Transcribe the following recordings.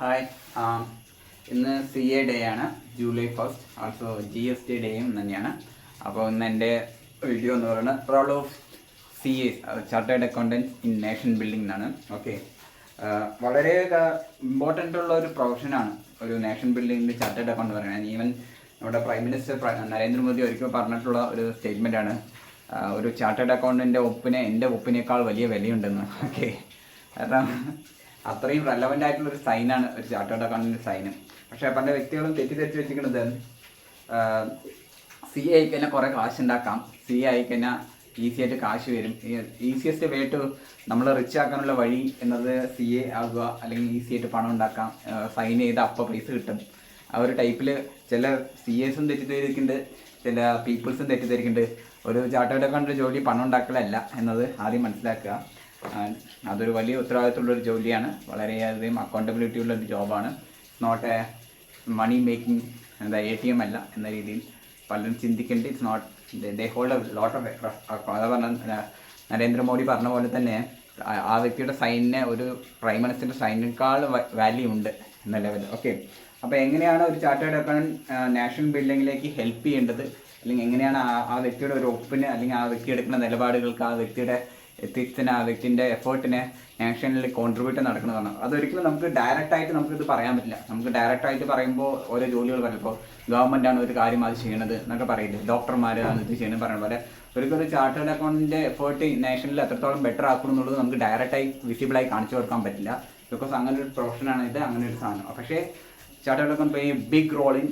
Hi ഇന്ന് CA day ആണ്, July 1. Also GST ഡേയും തന്നെയാണ്. അപ്പോൾ ഇന്ന് എൻ്റെ വീഡിയോ എന്ന് പറയുന്നത് role of CA chartered accountants in nation building എന്നാണ്. ഓക്കെ, വളരെ ഇമ്പോർട്ടൻ്റ് ഉള്ള ഒരു പ്രൊഫഷനാണ് ഒരു നേഷൻ ബിൽഡിങ്ങിൽ ചാർട്ടേഡ് അക്കൗണ്ട് പറയുന്നത്. ഈവൻ നമ്മുടെ പ്രൈം മിനിസ്റ്റർ നരേന്ദ്രമോദി ഒരിക്കൽ പറഞ്ഞിട്ടുള്ള ഒരു സ്റ്റേറ്റ്മെൻറ്റാണ്, ഒരു ചാർട്ടേഡ് അക്കൗണ്ടൻ്റെ ഒപ്പിന് എൻ്റെ ഒപ്പിനേക്കാൾ വലിയ വിലയുണ്ടെന്ന്. ഓക്കെ, കാരണം അത്രയും റെലവൻ്റ് ആയിട്ടുള്ളൊരു സൈനാണ് ഒരു ചാർട്ടേഡ് അക്കൗണ്ടിൻ്റെ സൈന്. പക്ഷേ പല വ്യക്തികളും തെറ്റിദ്ധരിച്ച് വെച്ചിരിക്കുന്നത് CA ആയിക്കഴിഞ്ഞാൽ കുറേ കാശ് ഉണ്ടാക്കാം, CA ആയിക്കഴിഞ്ഞാൽ ഈസി ആയിട്ട് കാശ് വരും, ഈസിയസ്റ്റ് വേ ടു നമ്മൾ റിച്ച് ആക്കാനുള്ള വഴി എന്നത് CA ആകുക, അല്ലെങ്കിൽ ഈസി ആയിട്ട് പണം ഉണ്ടാക്കാം, സൈൻ ചെയ്ത് അപ്പോൾ പൈസ കിട്ടും. ആ ഒരു ടൈപ്പിൽ ചില CAസും തെറ്റിദ്ധരിക്കുന്നുണ്ട്, ചില പീപ്പിൾസും തെറ്റിദ്ധരിക്കുന്നുണ്ട്. ഒരു ചാർട്ടേഡ് അക്കൗണ്ടിൻ്റെ ജോലി പണം ഉണ്ടാക്കലല്ല എന്നത് ആദ്യം മനസ്സിലാക്കുക. അതൊരു വലിയ ഉത്തരവാദിത്തമുള്ളൊരു ജോലിയാണ്, വളരെയധികം അക്കൗണ്ടബിലിറ്റി ഉള്ളൊരു ജോബാണ്. നോട്ട് എ മണി മേക്കിംഗ്, എന്താ ATM അല്ല എന്ന രീതിയിൽ പലരും ചിന്തിക്കേണ്ടത്. It's not they hold a lot of അത് പറഞ്ഞ നരേന്ദ്രമോദി പറഞ്ഞ പോലെ തന്നെ ആ വ്യക്തിയുടെ സൈനിന് ഒരു പ്രൈം മിനിസ്റ്ററിൻ്റെ സൈനിനേക്കാൾ വാല്യൂ ഉണ്ട് എന്ന ലെവൽ. ഓക്കെ, അപ്പോൾ എങ്ങനെയാണ് ഒരു ചാർട്ടേഡ് അക്കൗണ്ടൻറ്റ് നാഷണൽ ബിൽഡിങ്ങിലേക്ക് ഹെൽപ്പ് ചെയ്യേണ്ടത്, അല്ലെങ്കിൽ എങ്ങനെയാണ് ആ വ്യക്തിയുടെ ഒരു ഒപ്പിന്, അല്ലെങ്കിൽ ആ വ്യക്തി എടുക്കുന്ന നിലപാടുകൾക്ക്, ആ വ്യക്തിയുടെ എത്തിക്സിന്, ആ വ്യക്തിൻ്റെ എഫേർട്ടിനെ നാഷണലിൽ കോൺട്രിബ്യൂട്ട് നടക്കുന്നതാണ്. അതൊരിക്കലും നമുക്ക് ഡയറക്റ്റായിട്ട് നമുക്കിത് പറയാൻ പറ്റില്ല. നമുക്ക് ഡയറക്റ്റായിട്ട് പറയുമ്പോൾ ഓരോ ജോലികൾ പറയും. ഇപ്പോൾ ഗവൺമെൻറ്റാണ് ഒരു കാര്യം അത് ചെയ്യണത് എന്നൊക്കെ പറയില്ലേ, ഡോക്ടർമാരാണ് ഇത് ചെയ്യുന്നത് പറയുന്ന പോലെ ഒരിക്കലും ഒരു ചാർട്ടേഡ് അക്കൗണ്ടിൻ്റെ എഫേർട്ട് നാഷണലിൽ എത്രത്തോളം ബെറ്റർ ആക്കണം എന്നുള്ളത് നമുക്ക് ഡയറക്റ്റായി വിസിബിളായി കാണിച്ചു കൊടുക്കാൻ പറ്റില്ല. ബിക്കോസ് അങ്ങനെ ഒരു പ്രൊഫഷനാണ് ഇത്, അങ്ങനെ ഒരു സാധനം. പക്ഷേ chartered account play a big role in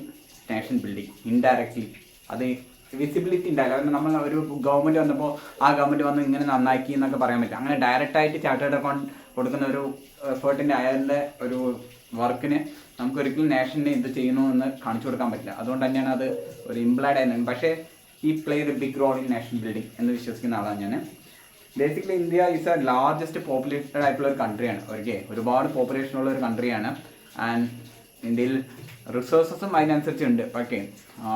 nation building indirectly. അത് വിസിബിലിറ്റി ഉണ്ടായില്ല, കാരണം നമ്മൾ ഒരു ഗവൺമെൻറ് വന്നപ്പോൾ ആ ഗവൺമെൻറ് വന്ന് ഇങ്ങനെ നന്നാക്കി എന്നൊക്കെ പറയാൻ പറ്റില്ല. അങ്ങനെ ഡയറക്റ്റായിട്ട് ചാർട്ടേഡ് അക്കൗണ്ട് കൊടുക്കുന്ന ഒരു എഫേർട്ടിൻ്റെ അയാളുടെ ഒരു വർക്കിന് നമുക്കൊരിക്കലും നാഷനെ ഇത് ചെയ്യുന്നു എന്ന് കാണിച്ചു കൊടുക്കാൻ പറ്റില്ല. അതുകൊണ്ട് തന്നെയാണ് അത് ഒരു ഇംപ്ലൈഡ് ആയിരുന്നത്. പക്ഷേ ഈ play the big role in nation building എന്ന് വിശ്വസിക്കുന്ന ആളാണ് ഞാൻ. Basically India is a largest populated ആയിട്ടുള്ള ഒരു കൺട്രിയാണ്. ഒരുപാട് പോപ്പുലേഷനുള്ള ഒരു കൺട്രിയാണ്. ആൻഡ് ഇന്ത്യയിൽ റിസോഴ്സസും അതിനനുസരിച്ച് ഉണ്ട്. ഓക്കെ,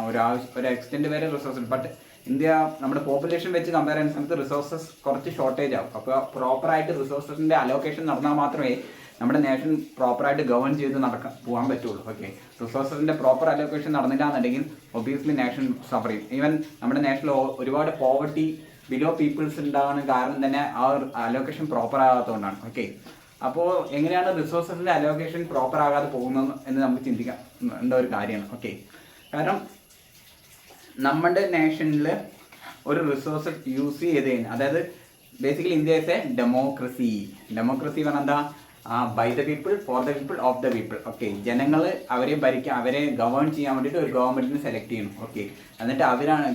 ഒരു എക്സ്റ്റെൻറ്റ് വരെ റിസോഴ്സ് ഉണ്ട്. ബട്ട് ഇന്ത്യ നമ്മുടെ പോപ്പുലേഷൻ വെച്ച് കമ്പയർ ചെയ്യുന്ന സമയത്ത് റിസോഴ്സസ് കുറച്ച് ഷോർട്ടേജ് ആവും. അപ്പോൾ പ്രോപ്പറായിട്ട് റിസോഴ്സസിൻ്റെ അലോക്കേഷൻ നടന്നാൽ മാത്രമേ നമ്മുടെ നേഷൻ പ്രോപ്പറായിട്ട് ഗവേൺ ചെയ്ത് പോകാൻ പറ്റുള്ളൂ. ഓക്കെ, റിസോഴ്സസിൻ്റെ പ്രോപ്പർ അലോക്കേഷൻ നടന്നില്ല എന്നുണ്ടെങ്കിൽ ഒബ്വിയസ്ലി നേഷൻ സഫർ ചെയ്യും. ഈവൻ നമ്മുടെ നേഷനിൽ ഒരുപാട് പോവർട്ടി ബിലോ പീപ്പിൾസ് ഉണ്ടാകുന്ന കാരണം തന്നെ ആ ഒരു അലോക്കേഷൻ പ്രോപ്പർ ആകാത്തതുകൊണ്ടാണ്. ഓക്കെ, അപ്പോൾ എങ്ങനെയാണ് റിസോഴ്സസിൻ്റെ അലോക്കേഷൻ പ്രോപ്പർ ആകാതെ പോകുന്നത് എന്ന് നമുക്ക് ചിന്തിക്കാം എന്ന ഒരു കാര്യമാണ്. ഓക്കെ, കാരണം നമ്മുടെ നേഷനിൽ ഒരു റിസോഴ്സ് യൂസ് ചെയ്ത് കഴിഞ്ഞാൽ, അതായത് basically India is a democracy പറഞ്ഞാൽ എന്താ, by the people for the people of the people. Okay, ജനങ്ങൾ അവരെ ഭരിക്കാൻ, അവരെ ഗവേൺ ചെയ്യാൻ വേണ്ടിയിട്ട് ഒരു ഗവൺമെൻറ്റിനെ സെലക്ട് ചെയ്യണം. ഓക്കെ, എന്നിട്ട്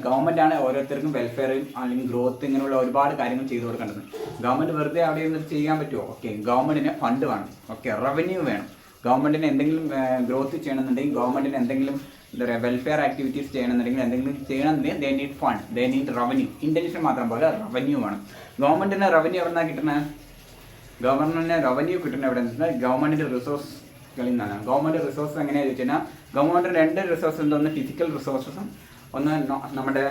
ഗവൺമെൻറ്റാണ് ഓരോരുത്തർക്കും വെൽഫെയറും അല്ലെങ്കിൽ ഗ്രോത്ത് ഇങ്ങനെയുള്ള ഒരുപാട് കാര്യങ്ങൾ ചെയ്തു കൊടുക്കേണ്ടത്. ഗവൺമെൻറ് വെറുതെ അവിടെ നിന്ന് ചെയ്യാൻ പറ്റുമോ? ഓക്കെ, ഗവൺമെൻറ്റിന് ഫണ്ട് വേണം. ഓക്കെ, റവന്യൂ വേണം. ഗവൺമെൻറ്റിന് എന്തെങ്കിലും ഗ്രോത്ത് ചെയ്യണമെന്നുണ്ടെങ്കിൽ, ഗവൺമെൻറ്റിന് എന്തെങ്കിലും എന്താ പറയുക വെൽഫെയർ ആക്ടിവിറ്റീസ് ചെയ്യണമെന്നുണ്ടെങ്കിൽ, എന്തെങ്കിലും ചെയ്യണമെന്നുണ്ടെങ്കിൽ they need fund, they need revenue. Intelligence മാത്രം പോലെ റവന്യൂ വേണം. ഗവൺമെൻറ്റിന് റവന്യൂ എവിടെ നിന്നാണ് കിട്ടുന്നത്? ഗവൺമെൻറ്റിന് റവന്യൂ കിട്ടുന്ന എവിടെ നിന്ന്? ഗവൺമെൻറ്റിൻ്റെ റിസോഴ്സുകളിൽ നിന്നാണ്. ഗവൺമെൻറ് റിസോഴ്സ് എങ്ങനെയാണെന്ന് വെച്ച് കഴിഞ്ഞാൽ, ഗവൺമെൻറ് രണ്ട് റിസോഴ്സ് ഉണ്ട്. ഒന്ന് ഫിസിക്കൽ റിസോഴ്സസും, ഒന്ന് നമ്മുടെ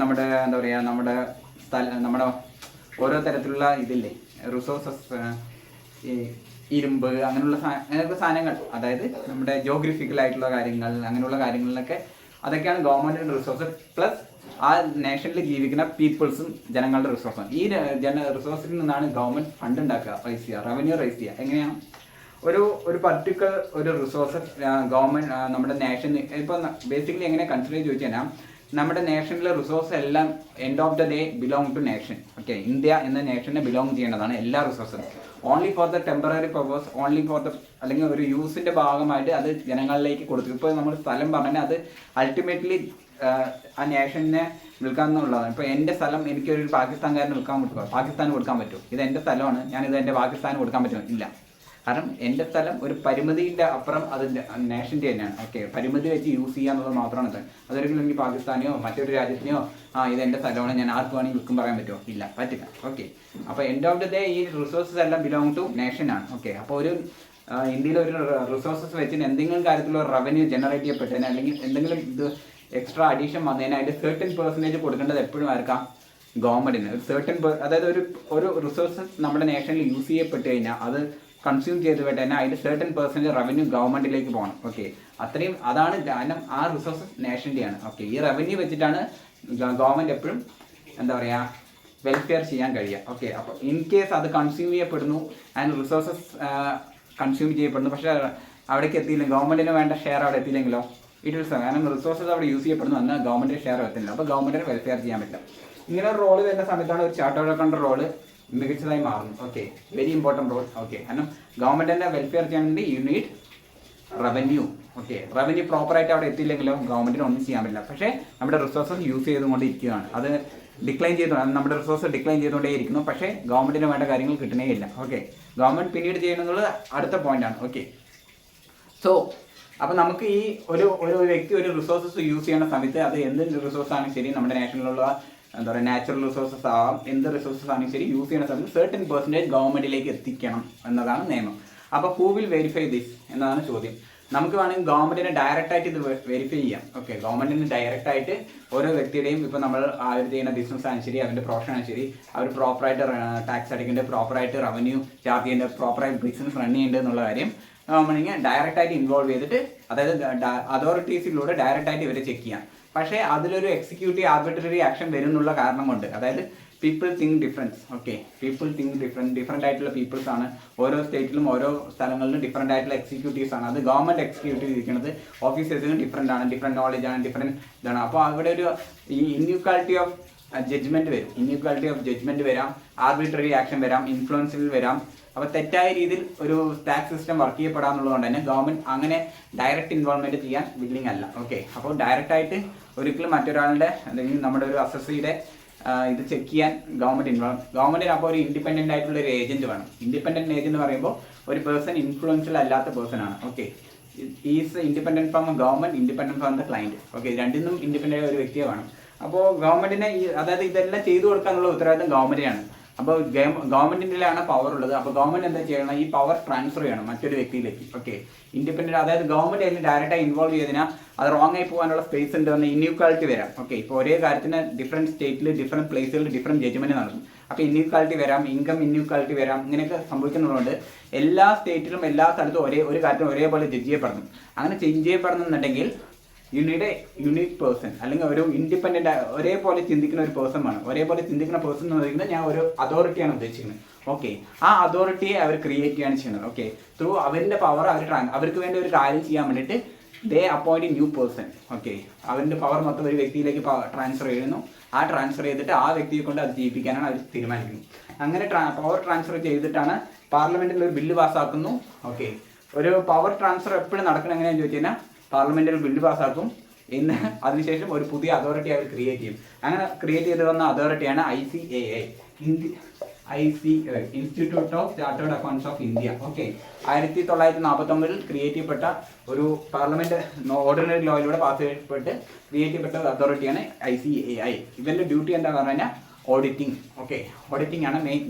നമ്മുടെ എന്താ പറയുക നമ്മുടെ ഓരോ തരത്തിലുള്ള ഇതില്ലേ റിസോഴ്സസ്, ഈ ഇരുമ്പ് അങ്ങനെയുള്ള സാധനങ്ങൾ, അതായത് നമ്മുടെ ജോഗ്രഫിക്കൽ ആയിട്ടുള്ള കാര്യങ്ങൾ, അങ്ങനെയുള്ള കാര്യങ്ങളിലൊക്കെ അതൊക്കെയാണ് ഗവൺമെൻറ്റിൻ്റെ റിസോഴ്സ്. പ്ലസ് ആ നേഷനിൽ ജീവിക്കുന്ന പീപ്പിൾസും ജനങ്ങളുടെ റിസോഴ്സും. ഈ റിസോഴ്സിൽ നിന്നാണ് ഗവൺമെൻറ് ഫണ്ട് ഉണ്ടാക്കുക, റൈസ് ചെയ്യുക, റവന്യൂ റൈസ് ചെയ്യുക. എങ്ങനെയാണ് ഒരു പർട്ടിക്കുലർ ഒരു റിസോഴ്സ് ഗവൺമെൻറ് നമ്മുടെ നേഷൻ ഇപ്പോൾ ബേസിക്കലി എങ്ങനെ കൺസിഡർ ചെയ്ത് ചോദിച്ചു കഴിഞ്ഞാൽ, നമ്മുടെ നേഷനിലെ റിസോഴ്സ് എല്ലാം end of the day belong to nation. Okay, India എന്ന നേഷനെ ബിലോങ് ചെയ്യേണ്ടതാണ് എല്ലാ റിസോഴ്സും. Only for the temporary purpose, only for the, അല്ലെങ്കിൽ ഒരു യൂസിൻ്റെ ഭാഗമായിട്ട് അത് ജനങ്ങളിലേക്ക് കൊടുത്തു. ഇപ്പോൾ നമ്മൾ സ്ഥലം പറഞ്ഞാൽ അത് അൾട്ടിമേറ്റ്ലി ആ നേഷനെ വിൽക്കാമെന്നുള്ളതാണ്. ഇപ്പോൾ എൻ്റെ സ്ഥലം എനിക്കൊരു പാകിസ്ഥാൻകാരന് പാകിസ്ഥാന് കൊടുക്കാൻ പറ്റുമോ? ഇത് എൻ്റെ സ്ഥലമാണ്, ഞാനിത് എൻ്റെ പാകിസ്ഥാന് കൊടുക്കാൻ പറ്റുമോ? ഇല്ല. കാരണം എൻ്റെ സ്ഥലം ഒരു പരിമിതിൻ്റെ അപ്പുറം അത് നേഷൻ്റെ തന്നെയാണ്. ഓക്കെ, പരിമിതി വെച്ച് യൂസ് ചെയ്യുക എന്നുള്ളത് മാത്രമാണ് ഇത്. അതൊരിക്കലും എനിക്ക് പാകിസ്ഥാനെയോ മറ്റൊരു രാജ്യത്തിനെയോ ഇത് എൻ്റെ സ്ഥലമാണ്, ഞാൻ ആർക്ക് വേണമെങ്കിൽ വിൽക്കും പറയാൻ പറ്റുമോ? ഇല്ല, പറ്റില്ല. ഓക്കെ, അപ്പോൾ എൻഡ് ഓഫ് ദ ഡേ ഈ റിസോഴ്സസ് എല്ലാം ബിലോങ് ടു നേഷനാണ്. ഓക്കെ, അപ്പോൾ ഒരു ഇന്ത്യയിൽ ഒരു റിസോഴ്സസ് വെച്ചിട്ട് എന്തെങ്കിലും കാര്യത്തിലുള്ള റവന്യൂ ജനറേറ്റ് ചെയ്യപ്പെട്ടതിന്, അല്ലെങ്കിൽ എന്തെങ്കിലും ഇത് എക്സ്ട്രാ അഡീഷൻ വന്നതിനായിട്ട് സെർട്ടൻ പെർസെൻറ്റേജ് കൊടുക്കേണ്ടത് എപ്പോഴും ആർക്കാം? ഗവൺമെൻറ്റിന്. ഒരു സെർട്ടൻ അതായത് ഒരു റിസോഴ്സസ് നമ്മുടെ നേഷനിൽ യൂസ് ചെയ്യപ്പെട്ട് കഴിഞ്ഞാൽ അത് കൺസ്യൂം ചെയ്തുകൊണ്ട് തന്നെ അതിൽ certain percentage റവന്യൂ ഗവൺമെൻറ്റിലേക്ക് പോകണം. ഓക്കെ, അത്രയും അതാണ് കാരണം. ആ റിസോഴ്സസ് നാഷണലിറ്റിയാണ്. ഓക്കെ, ഈ റവന്യൂ വെച്ചിട്ടാണ് ഗവൺമെൻറ് എപ്പോഴും എന്താ പറയുക വെൽഫെയർ ചെയ്യാൻ കഴിയുക. ഓക്കെ, അപ്പോൾ ഇൻ കേസ് അത് കൺസ്യൂം ചെയ്യപ്പെടുന്നു ആൻഡ് റിസോഴ്സസ് കൺസ്യൂം ചെയ്യപ്പെടുന്നു, പക്ഷേ അവിടേക്ക് എത്തിയില്ല, ഗവൺമെൻറ്റിന് വേണ്ട ഷെയർ അവിടെ എത്തിയില്ലെങ്കിലോ ഇറ്റ് വിൽ കാരണം റിസോഴ്സസ് അവിടെ യൂസ് ചെയ്യപ്പെടുന്നു, എന്നാൽ ഗവൺമെൻറ് ഷെയർ എത്തില്ല. അപ്പോൾ ഗവൺമെൻറ്റിന് വെൽഫെയർ ചെയ്യാൻ പറ്റില്ല. ഇങ്ങനെ ഒരു റോള് വരുന്ന സമയത്താണ് ഒരു ചാർട്ടേഡ് അക്കൗണ്ട് റോള് മികച്ചതായി മാറുന്നു. Okay, very important role. Okay, കാരണം ഗവൺമെൻറ്റിൻ്റെ വെൽഫെയർ ചെയ്യാൻ വേണ്ടി you need revenue. Okay, revenue പ്രോപ്പറായിട്ട് അവിടെ എത്തിയില്ലെങ്കിലോ ഗവൺമെൻറ്റിന് ഒന്നും ചെയ്യാൻ പറ്റില്ല. പക്ഷേ നമ്മുടെ റിസോഴ്സസ് യൂസ് ചെയ്തുകൊണ്ടിരിക്കുകയാണ്, അത് ഡിക്ലൈൻ നമ്മുടെ റിസോഴ്സ് ഡിക്ലൈൻ ചെയ്തുകൊണ്ടേയിരിക്കുന്നു, പക്ഷേ ഗവൺമെൻറ്റിന് വേണ്ട കാര്യങ്ങൾ കിട്ടണേ ഇല്ല. ഓക്കെ, ഗവൺമെൻറ് പിന്നീട് ചെയ്യുന്നത് അടുത്ത പോയിന്റാണ്. ഓക്കെ, സോ അപ്പോൾ നമുക്ക് ഈ ഒരു വ്യക്തി ഒരു റിസോഴ്സസ് യൂസ് ചെയ്യുന്ന സമയത്ത് അത് എന്ത് റിസോഴ്സ് ആണ് ശരി, നമ്മുടെ നാഷണലിലുള്ള എന്താ പറയുക നാച്ചുറൽ റിസോഴ്സസ് ആവാം, എന്ത് റിസോഴ്സസ് ആണെങ്കിൽ ശരി യൂസ് ചെയ്യുന്ന സമയത്ത് certain% ഗവൺമെൻറ്റിലേക്ക് എത്തിക്കണം എന്നതാണ് നിയമം. അപ്പോൾ ഹൂ വിൽ വെരിഫൈ ദിസ് എന്നതാണ് ചോദ്യം. നമുക്ക് വേണമെങ്കിൽ ഗവൺമെൻറ്റിനെ ഡയറക്റ്റായിട്ട് ഇത് വെരിഫൈ ചെയ്യാം. ഓക്കെ, ഗവൺമെൻറ്റിന് ഡയറക്റ്റായിട്ട് ഓരോ വ്യക്തിയുടെയും ഇപ്പോൾ നമ്മൾ അവർ ചെയ്യുന്ന ബിസിനസ് ആണ് ശരി, അവരുടെ പ്രൊഫഷൻ ആണ് ശരി, അവർ പ്രോപ്പറായിട്ട് ടാക്സ് അടിക്കേണ്ടത്, പ്രോപ്പറായിട്ട് റവന്യൂ ചാർജ് ചെയ്യേണ്ടത്, പ്രോപ്പറായിട്ട് ബിസിനസ് റൺ ചെയ്യേണ്ടത് എന്നുള്ള കാര്യം ഗവൺമെൻറ്റിനെ ഡയറക്റ്റായിട്ട് ഇൻവോൾവ് ചെയ്തിട്ട്, അതായത് അതോറിറ്റീസിലൂടെ ഡയറക്റ്റായിട്ട് ഇവരെ ചെക്ക് ചെയ്യാം. പക്ഷേ അതിലൊരു എക്സിക്യൂട്ടീവ് ആർബിട്രറി ആക്ഷൻ വരുന്നുള്ള കാരണം കൊണ്ട്, അതായത് people think difference. Okay, people think different ആയിട്ടുള്ള പീപ്പിൾസ് ആണ്. ഓരോ സ്റ്റേറ്റിലും ഓരോ സ്ഥലങ്ങളിലും ഡിഫറെൻ്റ് ആയിട്ടുള്ള എക്സിക്യൂട്ടീവ്സ് ആണ്. അത് ഗവൺമെൻറ് എക്സിക്യൂട്ടീവ് ഇരിക്കുന്നത് ഓഫീസേഴ്സിനും ഡിഫറെൻ്റ് ആണ്, ഡിഫറെൻറ്റ് നോളജ് ആണ്, ഡിഫറെൻറ്റ് ഇതാണ്. അപ്പോൾ അവിടെ ഒരു ഈ ഇൻഇക്വാലിറ്റി ഓഫ് ജഡ്ജ്മെൻറ്റ് വരും, ഇൻഇക്വാലിറ്റി ഓഫ് ജഡ്ജ്മെൻറ്റ് വരാം, ആർബിട്രറി ആക്ഷൻ വരാം, ഇൻഫ്ലുവൻസിൽ വരാം. അപ്പോൾ തെറ്റായ രീതിയിൽ ഒരു ടാക്സ് സിസ്റ്റം വർക്ക് ചെയ്യപ്പെടാന്നുള്ളതുകൊണ്ട് തന്നെ ഗവൺമെൻറ് അങ്ങനെ ഡയറക്റ്റ് ഇൻവോൾവ്മെൻറ്റ് ചെയ്യാൻ വില്ലിങ് അല്ല. ഓക്കെ, അപ്പോൾ ഡയറക്റ്റായിട്ട് ഒരിക്കലും മറ്റൊരാളുടെ അല്ലെങ്കിൽ നമ്മുടെ ഒരു അസസിയുടെ ഇത് ചെക്ക് ചെയ്യാൻ ഗവൺമെൻറ്റിന് അപ്പോൾ ഒരു ഇൻഡിപെൻഡൻ്റ് ആയിട്ടുള്ള ഒരു ഏജൻറ്റ് വേണം. ഇൻഡിപെൻഡൻറ്റ് ഏജൻറ്റ് എന്ന് പറയുമ്പോൾ ഒരു പേഴ്സൺ ഇൻഫ്ലുവൻഷ്യൽ അല്ലാത്ത പേഴ്സൺ ആണ്. Okay, is independent from government, independent from the client. Okay, രണ്ടിനും ഇൻഡിപെൻഡൻ്റ് ആയ ഒരു വ്യക്തിയെ വേണം. അപ്പോൾ ഗവൺമെൻറ്റിനെ അതായത് ഇതെല്ലാം ചെയ്തു കൊടുക്കാനുള്ള ഉത്തരവാദിത്തം ഗവൺമെൻറ്റിനാണ്. അപ്പോൾ ഗവൺമെൻറ്റിൻ്റെലാണ് പവർ ഉള്ളത്. അപ്പോൾ ഗവൺമെൻറ് എന്താ ചെയ്യണം, ഈ പവർ ട്രാൻസ്ഫർ ചെയ്യണം മറ്റൊരു വ്യക്തിയിലേക്ക്. ഓക്കെ, ഇൻഡിപെൻഡൻറ്റ് അതായത് ഗവൺമെൻറ് അതിന് ഡയറക്റ്റായി ഇൻവോൾവ് ചെയ്തതിനാൽ അത് റോങ് ആയി പോകാനുള്ള സ്പേസ് ഉണ്ട്, എന്ന് ഇൻഇക്വാലിറ്റി വരാം. ഓക്കെ, ഇപ്പോൾ ഒരേ കാര്യത്തിന് ഡിഫറെൻറ്റ് സ്റ്റേറ്റിൽ ഡിഫറെൻറ്റ് പ്ലേസുകളിൽ ഡിഫറെൻറ്റ് ജഡ്ജ്മെൻറ്റ് നടക്കും. അപ്പോൾ ഇൻഇക്വാലിറ്റി വരാം, ഇൻകം ഇൻഇക്വാലിറ്റി വരാം, ഇങ്ങനെയൊക്കെ സംഭവിക്കുന്നതുകൊണ്ട് എല്ലാ സ്റ്റേറ്റിലും എല്ലാ സ്ഥലത്തും ഒരു കാര്യത്തിന് ഒരേപോലെ ജഡ്ജ് ചെയ്യപ്പെടണം. അങ്ങനെ ചേഞ്ച് ചെയ്യപ്പെടണമെന്നുണ്ടെങ്കിൽ you need a unique person, അല്ലെങ്കിൽ ഒരു ഇൻഡിപെൻഡൻ്റ് ഒരേപോലെ ചിന്തിക്കുന്ന ഒരു പേഴ്സൺ ആണ്. ഒരേപോലെ ചിന്തിക്കുന്ന പേഴ്സൺ എന്ന് പറയുന്നത് ഞാൻ ഒരു അതോറിറ്റിയാണ് ഉദ്ദേശിക്കുന്നത്. ഓക്കെ, ആ അതോറിറ്റിയെ അവർ ക്രിയേറ്റ് ചെയ്യാണ് ചെയ്യുന്നത്. ഓക്കെ, ത്രൂ അവരുടെ പവർ അവർക്ക് വേണ്ടി ഒരു കാര്യം ചെയ്യാൻ വേണ്ടിയിട്ട് ദേ അപ്പോയിൻറ്റ് ന്യൂ പേഴ്സൺ. ഓക്കെ, അവരുടെ പവർ മൊത്തം ഒരു വ്യക്തിയിലേക്ക് ട്രാൻസ്ഫർ ചെയ്യുന്നു. ആ ട്രാൻസ്ഫർ ചെയ്തിട്ട് ആ വ്യക്തിയെ കൊണ്ട് അത് ചെയ്യിപ്പിക്കാനാണ് അവർ തീരുമാനിക്കുന്നത്. അങ്ങനെ പവർ ട്രാൻസ്ഫർ ചെയ്തിട്ടാണ് പാർലമെൻറ്റിൽ ഒരു ബില്ല് പാസ്സാക്കുന്നു. ഓക്കെ, ഒരു പവർ ട്രാൻസ്ഫർ എപ്പോഴും നടക്കണം എങ്ങനെയാണെന്ന് ചോദിച്ചു കഴിഞ്ഞാൽ പാർലമെൻറ്റിൽ ബില്ല് പാസ്സാക്കും, അതിനുശേഷം ഒരു പുതിയ അതോറിറ്റി അവർ ക്രിയേറ്റ് ചെയ്യും. അങ്ങനെ ക്രിയേറ്റ് ചെയ്ത് വന്ന അതോറിറ്റിയാണ് ICAI, institute of chartered accounts of India. Okay, 1949 create ചെയ്യപ്പെട്ട ഒരു പാർലമെൻറ്റ് ഓർഡിനറി ലോയിലൂടെ പാസ് ചെയ്യപ്പെട്ട് ക്രിയേറ്റ് ചെയ്യപ്പെട്ട അതോറിറ്റിയാണ് ICAI. ഇവരുടെ ഡ്യൂട്ടി എന്താ പറഞ്ഞു കഴിഞ്ഞാൽ ഓഡിറ്റിംഗ്. ഓക്കെ, ഓഡിറ്റിംഗ് ആണ്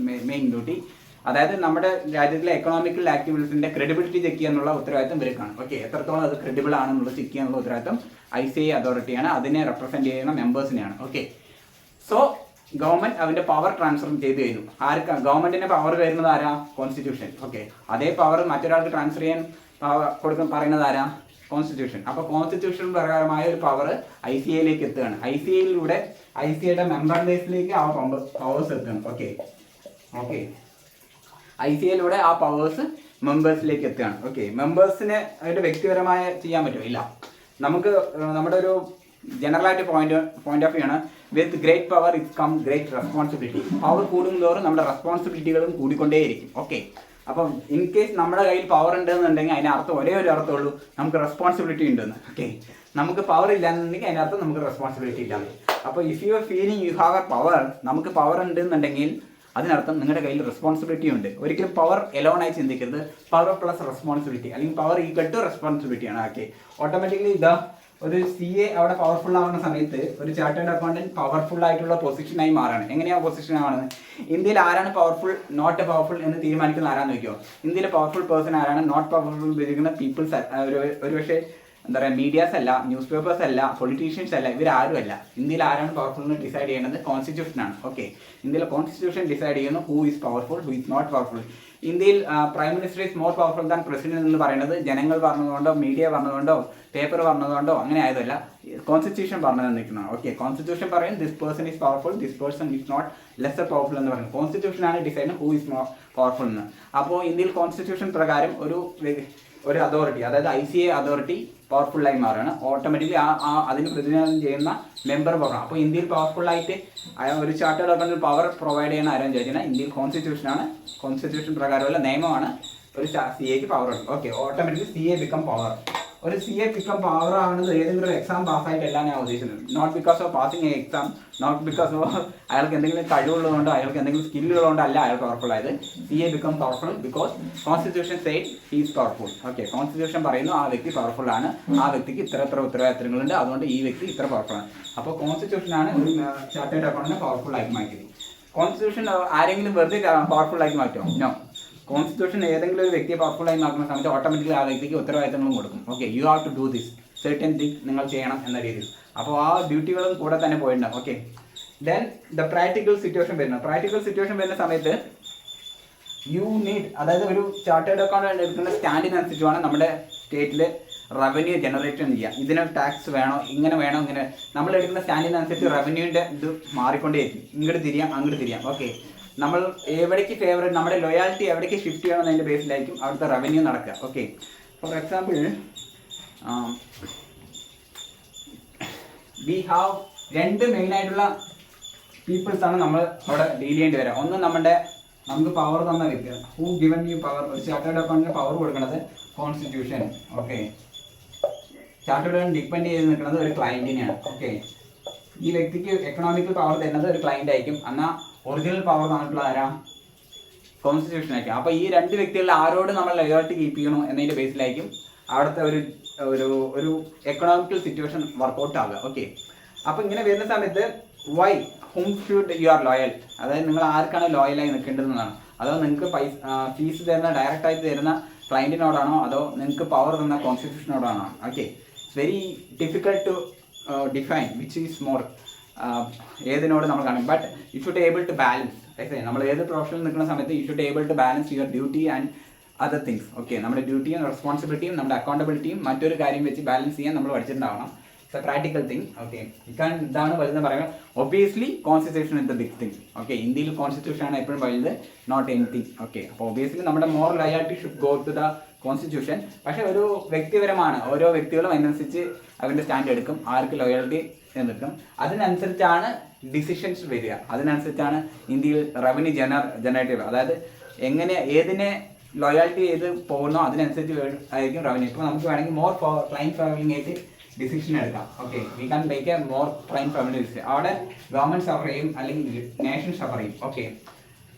മെയിൻ ഡ്യൂട്ടി. അതായത് നമ്മുടെ രാജ്യത്തിലെ എക്കണോമിക്കൽ ആക്ടിവിറ്റീസിന്റെ ക്രെഡിബിലിറ്റി ചെക്ക് ചെയ്യാനുള്ള ഉത്തരവാദിത്തം ഇവർക്കാണ്. ഓക്കെ, എത്രത്തോളം അത് ക്രെഡിബിൾ ആണെന്നുള്ളത് ചെക്ക് ചെയ്യാനുള്ള ഉത്തരവാദിത്തം ICAI അതോറിറ്റിയാണ്. അതിനെ റെപ്രസെന്റ് ചെയ്യുന്ന മെമ്പേഴ്സിനെയാണ്. ഓക്കെ, സോ ഗവൺമെന്റ് അവന്റെ പവർ ട്രാൻസ്ഫർ ചെയ്ത് കഴിഞ്ഞു. ആർക്കാ ഗവൺമെന്റിന്റെ പവർ വരുന്നത് ആരാ? കോൺസ്റ്റിറ്റ്യൂഷൻ. ഓക്കെ, അതേ പവർ മറ്റൊരാൾക്ക് ട്രാൻസ്ഫർ ചെയ്യാൻ പറയുന്നത് ആരാ? കോൺസ്റ്റിറ്റ്യൂഷൻ. അപ്പോൾ കോൺസ്റ്റിറ്റ്യൂഷൻ പ്രകാരമായ ഒരു പവർ ICAIയിലേക്ക് എത്തുകയാണ്. ICAIയിലൂടെ ICAIയുടെ മെമ്പർ ലിസ്റ്റിലേക്ക് ആ പവേഴ്സ് എത്തുകയാണ്. ഓക്കെ, ICAIയിലൂടെ ആ പവേഴ്സ് മെമ്പേഴ്സിലേക്ക് എത്തുകയാണ്. ഓക്കെ, മെമ്പേഴ്സിന് അതിൻ്റെ വ്യക്തിപരമായ ചെയ്യാൻ പറ്റുമോ? ഇല്ല. നമുക്ക് നമ്മുടെ ഒരു ജനറലായിട്ട് പോയിന്റ് ഓഫ് വ്യൂ ആണ്, with great power it come great responsibility. Power കൂടുന്തോറും നമ്മുടെ റെസ്പോൺസിബിലിറ്റികളും കൂടിക്കൊണ്ടേയിരിക്കും. ഓക്കെ, അപ്പം ഇൻ കേസ് നമ്മുടെ കയ്യിൽ പവർ ഉണ്ടെന്നുണ്ടെങ്കിൽ അതിനർത്ഥം ഒരേ ഒരു അർത്ഥമുള്ളൂ, നമുക്ക് റെസ്പോൺസിബിലിറ്റി ഉണ്ടെന്ന്. ഓക്കെ, നമുക്ക് പവർ ഇല്ലാന്നുണ്ടെങ്കിൽ അതിനർത്ഥം നമുക്ക് റെസ്പോൺസിബിലിറ്റി ഇല്ലാന്ന്. അപ്പോൾ if you are feeling you have A power, നമുക്ക് പവർ ഉണ്ടെന്നുണ്ടെങ്കിൽ അതിനർത്ഥം നിങ്ങളുടെ കയ്യിൽ റെസ്പോൺസിബിലിറ്റി ഉണ്ട്. ഒരിക്കലും പവർ എലോണായി ചിന്തിക്കരുത്. പവർ പ്ലസ് റെസ്പോൺസിബിലിറ്റി അല്ലെങ്കിൽ പവർ ഈക്വൽ ടു റെസ്പോൺസിബിലിറ്റിയാണ്. ഓക്കെ, ഓട്ടോമാറ്റിക്കലി ഇതാ ഒരു CA അവിടെ പവർഫുൾ ആവുന്ന സമയത്ത് ഒരു ചാർട്ടേഡ് അക്കൗണ്ടന്റ് പവർഫുൾ ആയിട്ടുള്ള പൊസിഷനായി മാറാണ്. എങ്ങനെയാണ് പൊസിഷൻ ആവുന്നത്? ഇന്ത്യയിൽ ആരാണ് പവർഫുൾ നോട്ട് പവർഫുൾ എന്ന് തീരുമാനിക്കുന്ന ആരാന്ന് നോക്കിയോ? ഇന്ത്യയിലെ പവർഫുൾ പേഴ്സൺ ആരാണ്? നോട്ട് പവർഫുൾ ഉപയോഗിക്കുന്ന പീപ്പിൾസ്. ഒരുപക്ഷെ എന്താ പറയുക, മീഡിയാസ് അല്ല, ന്യൂസ് പേപ്പേഴ്സ് അല്ല, പൊളിറ്റീഷ്യൻസ് അല്ല, ഇവരാരും അല്ല. ഇന്ത്യയിൽ ആരാണ് പവർഫുൾ എന്ന് ഡിസൈഡ് ചെയ്യുന്നത്? കോൺസ്റ്റിറ്റ്യൂഷനാണ്. ഓക്കെ, ഇന്ത്യയിലെ കോൺസ്റ്റിറ്റ്യൂഷൻ ഡിസൈഡ് ചെയ്യുന്നു who is powerful, who is not powerful. ഇന്ത്യയിൽ prime minister is more powerful than president എന്ന് പറയുന്നത് ജനങ്ങൾ പറഞ്ഞതുകൊണ്ടോ മീഡിയ പറഞ്ഞതുകൊണ്ടോ പേപ്പർ പറഞ്ഞതുകൊണ്ടോ അങ്ങനെ ആയതല്ല, കോൺസ്റ്റിറ്റ്യൂഷൻ പറഞ്ഞു തന്നിരിക്കുന്നതാണ്. ഓക്കെ, കോൺസ്റ്റിറ്റ്യൂഷൻ പറയും this person is powerful, this person is not lesser powerful എന്ന് പറയുന്നത്. കോൺസ്റ്റിറ്റ്യൂഷനാണ് decide who is more powerful എന്ന്. അപ്പോൾ ഇന്ത്യയിൽ കോൺസ്റ്റിറ്റ്യൂഷൻ പ്രകാരം ഒരു അതോറിറ്റി, അതായത് ICA അതോറിറ്റി പവർഫുള്ളായി മാറുകയാണ്. ഓട്ടോമാറ്റിക്കലി അതിന് പ്രതിനിധാനം ചെയ്യുന്ന മെമ്പർ പവർ. അപ്പോൾ ഇന്ത്യയിൽ പവർഫുള്ളായിട്ട് ഒരു ചാർട്ടേഡ് അക്കൗണ്ടിൽ പവർ പ്രൊവൈഡ് ചെയ്യുന്ന ആരും ചോദിച്ചാൽ ഇന്ത്യയിൽ കോൺസ്റ്റിറ്റ്യൂഷനാണ്. കോൺസ്റ്റിറ്റ്യൂഷൻ പ്രകാരമുള്ള നിയമമാണ് ഒരു CAക്ക് പവർ ഉണ്ട്. Okay, automatically CA become power. ഒരു CA ബിക്കം പവർ ആവുന്നത് ഏതെങ്കിലും ഒരു എക്സാം പാസ്സായിട്ടല്ല ഞാൻ ഉദ്ദേശിക്കുന്നത്. Not because of passing exam, not because of അയാൾക്ക് എന്തെങ്കിലും കഴിവുള്ളതുകൊണ്ടോ അയാൾക്ക് എന്തെങ്കിലും സ്കില്ലുള്ളതുകൊണ്ടോ അല്ല അയാൾ പവർഫുൾ ആയത്. CA become powerful because constitution said he is powerful. Okay, constitution പറയുന്നു ആ വ്യക്തി പവർഫുൾ ആണ്, ആ വ്യക്തിക്ക് ഇത്ര ഉത്തരവാദിത്തങ്ങളുണ്ട്, അതുകൊണ്ട് ഈ വ്യക്തി ഇത്ര പവർഫുൾ ആണ്. അപ്പോൾ കോൺസ്റ്റിറ്റ്യൂഷനാണ് ഒരു ചാർട്ടേഡ് അക്കൗണ്ടിനെ പവർഫുൾ ആക്കി മാറ്റിയത്. കോൺസ്റ്റിറ്റ്യൂഷൻ ആരെങ്കിലും വെറുതെ പവർഫുൾ ആക്കി മാറ്റുമോ? നോ. കോൺസ്റ്റിറ്റ്യൂഷൻ ഏതെങ്കിലും ഒരു വ്യക്തിയെ പവർഫുള്ളായി മാറ്റുന്ന സമയത്ത് ഓട്ടോമാറ്റിക്കലി ആ വ്യക്തിക്ക് ഉത്തരവാദിത്തങ്ങളും കൊടുക്കും. Okay, you have to do this certain thing, നിങ്ങൾ ചെയ്യണം എന്ന രീതിയിൽ. അപ്പോൾ ആ ഡ്യൂട്ടികളും കൂടെ തന്നെ പോയിട്ടുണ്ടാകും. Okay, then the practical situation വരുന്നത്. പ്രാക്ടിക്കൽ സിറ്റുവേഷൻ വരുന്ന സമയത്ത് യു നീഡ്, അതായത് ഒരു ചാർട്ടേഡ് അക്കൗണ്ട് എടുക്കുന്ന സ്റ്റാൻഡിനനുസരിച്ച് വേണം നമ്മുടെ സ്റ്റേറ്റിൽ റവന്യൂ ജനറേറ്റ് ചെയ്യുക. ഇതിന് ടാക്സ് വേണോ, ഇങ്ങനെ വേണോ, ഇങ്ങനെ നമ്മൾ എടുക്കുന്ന സ്റ്റാൻഡിനനുസരിച്ച് റവന്യൂവിൻ്റെ ഇത് മാറിക്കൊണ്ടേയിരിക്കും. ഇങ്ങോട്ട് തിരിയാം അങ്ങോട്ട് തിരിയാം. ഓക്കെ, നമ്മൾ എവിടേക്ക് ഫേവറേറ്റ്, നമ്മുടെ ലോയാലിറ്റി എവിടേക്ക് ഷിഫ്റ്റ് ചെയ്യണം എന്നതിൻ്റെ ബേസിലായിരിക്കും അവിടുത്തെ റവന്യൂ നടക്കുക. Okay, for example we have രണ്ട് മെയിനായിട്ടുള്ള പീപ്പിൾസാണ് നമ്മൾ അവിടെ ഡീൽ ചെയ്യേണ്ടി വരിക. ഒന്ന് നമുക്ക് പവർ തന്ന വ്യക്തി, ഹൂ ഗിവൻ യു പവർ. ഒരു ചാർട്ടേഡ് അക്കൗണ്ടിന് പവർ കൊടുക്കുന്നത് constitution. Okay, chartered account depend ചെയ്ത് നിൽക്കുന്നത് ഒരു ക്ലയൻറ്റിനെയാണ്. ഓക്കെ, ഈ വ്യക്തിക്ക് എക്കണോമിക്കൽ പവർ തരുന്നത് ഒരു ക്ലയൻ്റ് ആയിരിക്കും, എന്നാൽ ഒറിജിനൽ പവർ തന്നിട്ടുള്ള ആരാ? കോൺസ്റ്റിറ്റ്യൂഷൻ ആയിരിക്കും. അപ്പോൾ ഈ രണ്ട് വ്യക്തികളിൽ ആരോട് നമ്മൾ ലോയാലിറ്റി കീപ്പ് ചെയ്യണോ എന്നതിൻ്റെ ബേസിലായിരിക്കും അവിടുത്തെ ഒരു എക്കണോമിക്കൽ സിറ്റുവേഷൻ വർക്കൗട്ട് ആവുക. ഓക്കെ, അപ്പോൾ ഇങ്ങനെ വരുന്ന സമയത്ത് why whom should you are loyal, അതായത് നിങ്ങൾ ആർക്കാണ് ലോയലായി നിൽക്കേണ്ടതെന്നാണ്. അതോ നിങ്ങൾക്ക് ഫീസ് തരുന്ന ഡയറക്റ്റായിട്ട് തരുന്ന ക്ലയൻറ്റിനോടാണോ, അതോ നിങ്ങൾക്ക് പവർ തന്ന കോൺസ്റ്റിറ്റ്യൂഷനോടാണോ? Okay, it's very difficult to define which is more, ഏതിനോട് നമ്മൾ കാണും. But you should able to balance. നമ്മൾ ഏത് പ്രൊഫഷനിൽ നിൽക്കുന്ന സമയത്ത് you should able to balance your duty and other things. Okay, നമ്മുടെ ഡ്യൂട്ടിയും റെസ്പോൺസിബിലിറ്റിയും നമ്മുടെ അക്കൗണ്ടബിലിറ്റിയും മറ്റൊരു കാര്യം വെച്ച് ബാലൻസ് ചെയ്യാൻ നമ്മൾ പഠിച്ചിട്ടുണ്ടാവണം. It's a practical thing. Okay, ഇതാണ് വലുതെന്ന് പറയുന്നത്. Obviously constitution is the big thing. Okay, ഇന്ത്യയിൽ കോൺസ്റ്റിറ്റ്യൂഷൻ ആണ് എപ്പോഴും വലുത്, നോട്ട് എനിത്തിങ്. ഓക്കെ, അപ്പോൾ ഒബിയസ്ലി നമ്മുടെ more loyalty should go to the constitution. പക്ഷേ ഒരു വ്യക്തിപരമാണ്, ഓരോ വ്യക്തികളും അതിനനുസരിച്ച് അവരുടെ സ്റ്റാൻഡ് എടുക്കും, ആർക്ക് ലോയാലിറ്റി നിൽക്കും, അതിനനുസരിച്ചാണ് ഡിസിഷൻസ് വരിക, അതിനനുസരിച്ചാണ് ഇന്ത്യയിൽ റവന്യൂ ജനറേറ്റീവ്, അതായത് എങ്ങനെ ഏതിനെ ലോയാലിറ്റി ചെയ്ത് പോകുന്നോ അതിനനുസരിച്ച് ആയിരിക്കും റവന്യൂ. ഇപ്പോൾ നമുക്ക് വേണമെങ്കിൽ മോർ ക്ലൈൻറ്റ് ഫേവറിംഗ് ആയിട്ട് ഡിസിഷൻ എടുക്കാം. Okay, we can make a more client favouring decision. അവിടെ ഗവൺമെൻറ് സഫർ ചെയ്യും അല്ലെങ്കിൽ നേഷൻ സഫർ ചെയ്യും. Okay,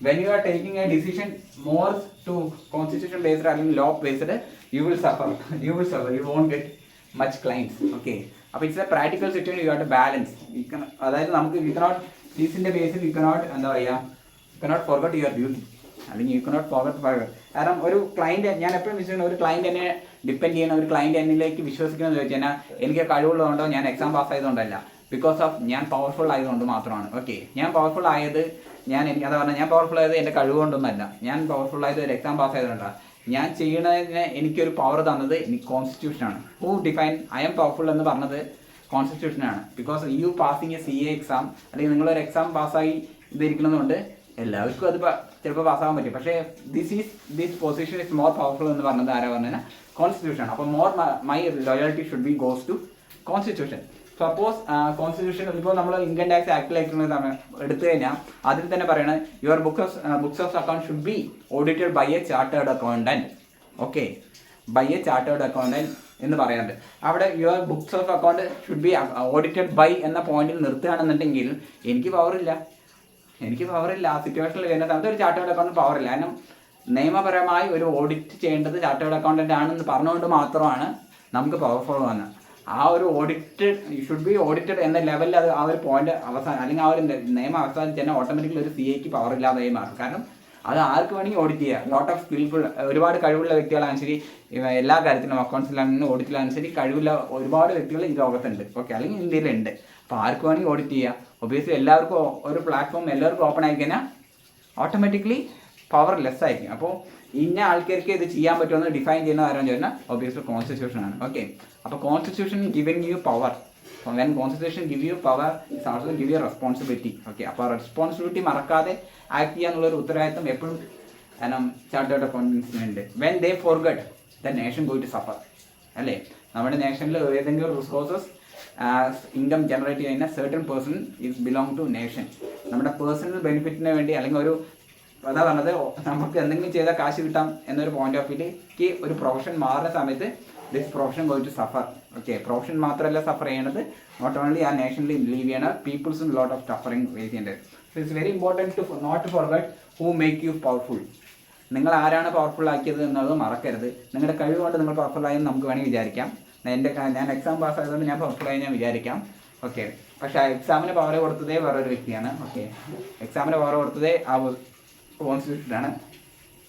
when you are taking a decision more to constitution based or law based, you will suffer, you won't get much clients. Okay, അപ്പോൾ it's a practical situation, you have to balance. അതായത് നമുക്ക് you cannot, ഫീസിൻ്റെ ബേസിൽ you cannot എന്താ പറയുക, you cannot forget your duty, അല്ലെങ്കിൽ you cannot forget. കാരണം ഒരു client, ഞാൻ എപ്പോഴും വിശ്വസിക്കുന്ന ഒരു ക്ലയൻറ്റ് എന്നെ ഡിപ്പെൻഡ് ചെയ്യുന്ന ഒരു ക്ലയൻറ്റ് എന്നിലേക്ക് വിശ്വസിക്കണമെന്ന് ചോദിച്ചു കഴിഞ്ഞാൽ എനിക്ക് കഴിവുള്ളതുകൊണ്ടോ ഞാൻ എക്സാം പാസ് ആയതുകൊണ്ടല്ല, ബിക്കോസ് ഓഫ് ഞാൻ പവർഫുൾ ആയതുകൊണ്ട് മാത്രമാണ്. ഓക്കെ, ഞാൻ പവർഫുൾ ആയത് അതാ പറഞ്ഞാൽ ഞാൻ പവർഫുൾ ആയത് എൻ്റെ കഴിവുകൊണ്ടൊന്നുമല്ല, ഞാൻ പവർഫുൾ ആയത് ഒരു എക്സാം പാസ് ആയതുകൊണ്ടാണ്. ഞാൻ ചെയ്യുന്നതിന് എനിക്കൊരു പവർ തന്നത് എനിക്ക് കോൺസ്റ്റിറ്റ്യൂഷനാണ്. Who define I am powerful എന്ന് പറഞ്ഞത് കോൺസ്റ്റിറ്റ്യൂഷനാണ്. Because you passing a CA exam, അല്ലെങ്കിൽ നിങ്ങളൊരു എക്സാം പാസ്സായി ഇതിരിക്കുന്നതുകൊണ്ട് എല്ലാവർക്കും അത് ചിലപ്പോൾ പാസ്സാകാൻ പറ്റും. പക്ഷേ this position is more powerful എന്ന് പറഞ്ഞത് ആരാ പറഞ്ഞാൽ കോൺസ്റ്റിറ്റ്യൂഷനാണ്. അപ്പോൾ more my loyalty should be goes to constitution. Suppose constitution ഇപ്പോൾ നമ്മൾ ഇൻകം ടാക്സ് ആക്ടിലേക്ക് എടുത്തു കഴിഞ്ഞാൽ അതിൽ തന്നെ പറയണത് your books of account should be audited by a chartered accountant. Okay, by a chartered accountant എന്ന് പറയുന്നുണ്ട്. അവിടെ your books of account should be audited by എന്ന പോയിന്റിൽ നിർത്തുകയാണെന്നുണ്ടെങ്കിൽ എനിക്ക് പവറില്ല. ആ സിറ്റുവേഷനിൽ വരുന്ന സമയത്ത് ഒരു ചാർട്ടേഡ് അക്കൗണ്ട് പവറില്ല. കാരണം നിയമപരമായി ഒരു ഓഡിറ്റ് ചെയ്യേണ്ടത് ചാർട്ടേഡ് അക്കൗണ്ടൻ്റ് ആണെന്ന് പറഞ്ഞുകൊണ്ട് മാത്രമാണ് നമുക്ക് പവർഫുൾ വന്നത്. ആ ഒരു ഓഡിറ്റഡ് ഷുഡ് ബി ഓഡിറ്റഡ് എന്ന ലെവലിൽ അത് ആ ഒരു പോയിന്റ് അവസാനം, അല്ലെങ്കിൽ ആ ഒരു നിയമം അവസാനിച്ച് തന്നെ ഓട്ടോമാറ്റിക്കലി ഒരു CAക്ക് പവർ ഇല്ലാതായി മാറും. കാരണം അത് ആർക്ക് വേണമെങ്കിൽ ഓഡിറ്റ് ചെയ്യാം. ലോട്ട് ഓഫ് സ്കിൽഫുൾ, ഒരുപാട് കഴിവുള്ള വ്യക്തികളാണ് ശരി, എല്ലാ കാര്യത്തിലും അക്കൗണ്ട്സിലാണെങ്കിലും ഓഡിറ്റിലാണെങ്കിലും ശരി കഴിവുള്ള ഒരുപാട് വ്യക്തികൾ ഈ ലോകത്തുണ്ട്. ഓക്കെ, അല്ലെങ്കിൽ ഇന്ത്യയിലുണ്ട്. അപ്പോൾ ആർക്ക് വേണമെങ്കിൽ ഓഡിറ്റ് ചെയ്യാം. ഒബിയസ്ലി എല്ലാവർക്കും ഒരു പ്ലാറ്റ്ഫോം എല്ലാവർക്കും ഓപ്പൺ ആയി കഴിഞ്ഞാൽ ഓട്ടോമാറ്റിക്കലി പവർലെസ് ആയിരിക്കും. അപ്പോൾ ഇന്ന ആൾക്കാർക്ക് ഇത് ചെയ്യാൻ പറ്റുമെന്ന് ഡിഫൈൻ ചെയ്യുന്ന ആരാന്ന് ചോദിച്ചാൽ ഒബ്വിയസ്ലി കോൺസ്റ്റിറ്റ്യൂഷൻ ആണ്. ഓക്കെ, അപ്പോൾ constitution giving you power. When constitution give you power it's also give you responsibility. Okay, അപ്പോൾ റെസ്പോൺസിബിലിറ്റി മറക്കാതെ ആക്ട് ചെയ്യാന്നുള്ളൊരു ഉത്തരവാദിത്വം എപ്പോഴും ചാർട്ടേഡ് അക്കൗണ്ടൻസിനുണ്ട്. When they forget the nation going to suffer. അല്ലേ, നമ്മുടെ നേഷനിൽ ഏതെങ്കിലും റിസോഴ്സസ് ഇൻകം ജനറേറ്റ് ചെയ്യുന്ന certain person is belong to nation. നമ്മുടെ പേഴ്സണൽ ബെനിഫിറ്റിന് വേണ്ടി അല്ലെങ്കിൽ ഒരു അതാ പറഞ്ഞത് നമുക്ക് എന്തെങ്കിലും ചെയ്താൽ കാശ് കിട്ടാം എന്നൊരു പോയിന്റ് ഓഫ് വ്യൂക്ക് ഒരു പ്രൊഫഷൻ മാറുന്ന സമയത്ത് this profession going to suffer. Okay, profession മാത്രമല്ല സഫർ ചെയ്യണത്, നോട്ട് ഓൺലി ആ നേഷനിൽ ലീവ് ചെയ്യണ പീപ്പിൾസും ലോട്ട് ഓഫ് സഫറിങ് ഫേസ് ചെയ്യേണ്ടത്. So it's very important to not forget who make you powerful. നിങ്ങൾ ആരാണ് പവർഫുൾ ആക്കിയത് എന്നത് മറക്കരുത്. നിങ്ങളുടെ കഴിവ് കൊണ്ട് നിങ്ങൾ പവർഫുൾ ആയെന്ന് നമുക്ക് വേണമെങ്കിൽ വിചാരിക്കാം. ഞാൻ എക്സാം പാസ്സായതുകൊണ്ട് ഞാൻ പവർഫുൾ ആയി ഞാൻ വിചാരിക്കാം. ഓക്കെ, പക്ഷേ ആ എക്സാമിന് പവർ കൊടുത്തതേ വേറൊരു വ്യക്തിയാണ്. ഓക്കെ, എക്സാമിന് പവർ കൊടുത്തതേ ആ കോൺസ്റ്റിറ്റ്യൂഷനാണ്,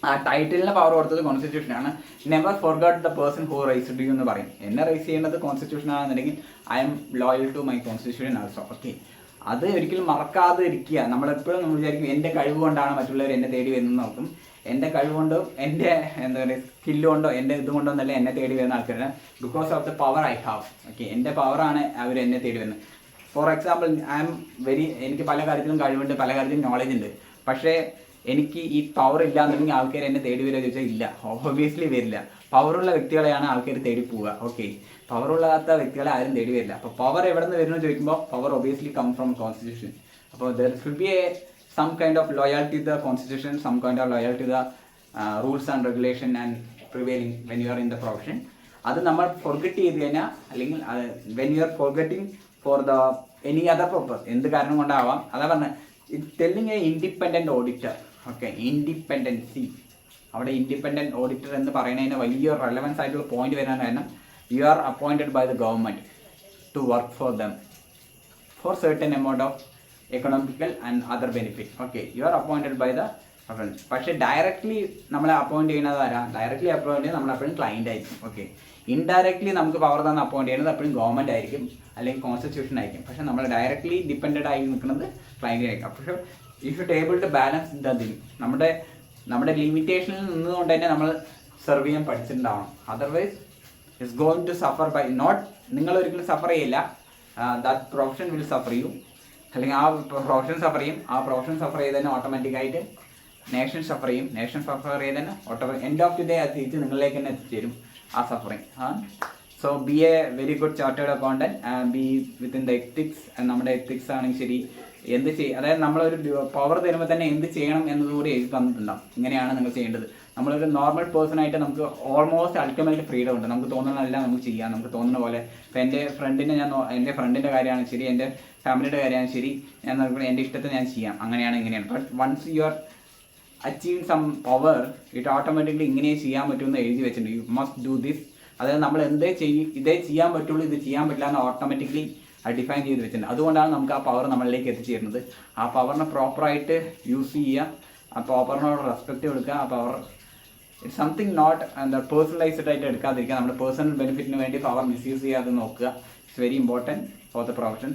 ആ ടൈറ്റിലിന് പവർ കൊടുത്തത് കോൺസ്റ്റിറ്റ്യൂഷനാണ്. Never forgot the person who raised you എന്ന് പറയും. എന്നെ റൈസ് ചെയ്യേണ്ടത് കോൺസ്റ്റിറ്റ്യൂഷൻ ആണെന്നുണ്ടെങ്കിൽ I am loyal to my constitution also. Okay, അത് ഒരിക്കലും മറക്കാതെ ഇരിക്കുക. നമ്മളെപ്പോഴും നമ്മൾ വിചാരിക്കും എൻ്റെ കഴിവ് കൊണ്ടാണ് മറ്റുള്ളവർ എന്നെ തേടി വരുന്നത് നോക്കും. എൻ്റെ കഴിവുകൊണ്ടോ എൻ്റെ എന്താ പറയുക സ്കില്ല് കൊണ്ടോ എൻ്റെ ഇതുകൊണ്ടോ എന്നല്ല എന്നെ തേടി വരുന്ന ആൾക്കാരാണ്. Because of the power I have. Okay, എൻ്റെ പവറാണ് അവർ എന്നെ തേടി വരുന്നത്. ഫോർ എക്സാമ്പിൾ എനിക്ക് പല കാര്യത്തിലും കഴിവുണ്ട്, പല കാര്യത്തിലും നോളജ് ഉണ്ട്. പക്ഷേ എനിക്ക് ഈ പവർ ഇല്ല എന്നുണ്ടെങ്കിൽ ആൾക്കാർ എന്നെ തേടി വരുമോ ചോദിച്ചാൽ ഇല്ല, ഓബിയസ്ലി വരില്ല. പവറുള്ള വ്യക്തികളെയാണ് ആൾക്കാർ തേടി പോവുക. ഓക്കെ, പവറുള്ളാത്ത വ്യക്തികളെ ആരും തേടി വരില്ല. അപ്പോൾ പവർ എവിടെ നിന്ന് വരുന്നു ചോദിക്കുമ്പോൾ power obviously come from constitution. അപ്പോൾ there should be some kind of loyalty to the constitution, some kind of loyalty to the rules and regulation and prevailing when you are in the profession. അത് നമ്മൾ forget ചെയ്ത് കഴിഞ്ഞാൽ അല്ലെങ്കിൽ when you are forgetting for the any other purpose, എന്ത് കാരണം കൊണ്ടാവാം. അതാ പറഞ്ഞത് telling a independent auditor. Okay, independency, അവിടെ ഇൻഡിപെൻഡൻറ്റ് ഓഡിറ്റർ എന്ന് പറയുന്നതിന് വലിയൊരു റെലവൻസ് ആയിട്ടുള്ള പോയിന്റ് വരാൻ കാരണം you are appointed by the government to work for them for certain amount of economical and other benefit. Okay, you are appointed by the government. പക്ഷേ directly നമ്മളെ appoint ചെയ്യുന്നത് ആരാ? ഡയറക്റ്റ്ലി അപ്പോയിൻറ്റ് ചെയ്യുന്നത് നമ്മളെപ്പോഴും client ആയിരിക്കും. Okay, indirectly നമുക്ക് power തന്നെ appoint ചെയ്യുന്നത് എപ്പോഴും ഗവൺമെൻറ് ആയിരിക്കും അല്ലെങ്കിൽ കോൺസ്റ്റിറ്റ്യൂഷൻ ആയിരിക്കും. പക്ഷേ നമ്മൾ ഡയറക്റ്റ്ലി ഡിപ്പെൻഡൻ്റ് ആയി നിൽക്കുന്നത് ക്ലയൻറ്റിനായിരിക്കും. പക്ഷേ you should able to balance the thing. നമ്മുടെ ലിമിറ്റേഷനിൽ നിന്നുകൊണ്ട് തന്നെ നമ്മൾ സെർവ് ചെയ്യാൻ പഠിച്ചിട്ടുണ്ടാവണം. Otherwise it's going to suffer by not, നിങ്ങൾ ഒരിക്കലും സഫർ ചെയ്യില്ല, that profession will suffer you. അല്ലെങ്കിൽ ആ പ്രൊഫഷൻ സഫർ ചെയ്യും. ആ പ്രൊഫഷൻ സഫർ ചെയ്ത് തന്നെ ഓട്ടോമാറ്റിക്കായിട്ട് നേഷൻ സഫർ ചെയ്യും. നേഷൻ സഫർ ചെയ്ത് തന്നെ എൻഡ് ഓഫ് ദി ഡേ അത് തിരിച്ച് നിങ്ങളിലേക്ക് തന്നെ എത്തിച്ചേരും ആ suffering. So B A very good chartered accountant, B within the ethics. നമ്മുടെ എത്തിക്സ് ആണെങ്കിൽ ശരി, എന്ത് അതായത് നമ്മളൊരു പവർ തരുമ്പോൾ തന്നെ എന്ത് ചെയ്യണം എന്നതുകൂടി എഴുതി തന്നിട്ടുണ്ടാവും. ഇങ്ങനെയാണ് നിങ്ങൾ ചെയ്യേണ്ടത്. നമ്മളൊരു നോർമൽ പേഴ്സൺ ആയിട്ട് നമുക്ക് ഓൾമോസ്റ്റ് അൾട്ടിമേറ്റ് ഫ്രീഡം ഉണ്ട്. നമുക്ക് തോന്നുന്നതെല്ലാം നമുക്ക് ചെയ്യാം, നമുക്ക് തോന്നുന്ന പോലെ. ഇപ്പോൾ എൻ്റെ ഫ്രണ്ടിൻ്റെ കാര്യമാണ് ശരി, എൻ്റെ ഫാമിലിയുടെ കാര്യമാണ് ശരി, ഞാൻ എൻ്റെ ഇഷ്ടത്തിന് ഞാൻ ചെയ്യാം, അങ്ങനെയാണ് ഇങ്ങനെയാണ്. But once you are achieve some power, it automatically ഇങ്ങനെ ചെയ്യാൻ പറ്റുമെന്ന് എഴുതി വെച്ചിട്ടുണ്ട്. You must do this. അതായത് നമ്മൾ ഇതേ ചെയ്യാൻ പറ്റുള്ളൂ, ഇത് ചെയ്യാൻ പറ്റില്ല എന്ന് ഓട്ടോമാറ്റിക്കലി അത് ഡിഫൈൻ ചെയ്ത് വെച്ചിട്ടുണ്ട്. അതുകൊണ്ടാണ് നമുക്ക് ആ പവർ നമ്മളിലേക്ക് എത്തിച്ചേരുന്നത്. ആ പവറിനെ പ്രോപ്പറായിട്ട് യൂസ് ചെയ്യുക, ആ പവറിനോട് റെസ്പെക്റ്റ് കൊടുക്കുക. ആ പവർ ഇറ്റ്സ് സംതിങ് നോട്ട് എന്താ പേഴ്സണലൈസ്ഡ് ആയിട്ട് എടുക്കാതിരിക്കുക. നമ്മുടെ പേഴ്സണൽ ബെനിഫിറ്റിന് വേണ്ടി പവർ മിസ്യൂസ് ചെയ്യാതെ നോക്കുക. It's very important for the profession.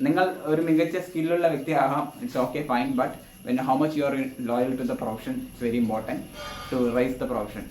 നിങ്ങൾ ഒരു മികച്ച സ്കില്ലുള്ള വ്യക്തിയാകാം, it's okay fine, but when how much you are loyal to the profession, it's very important to raise the profession.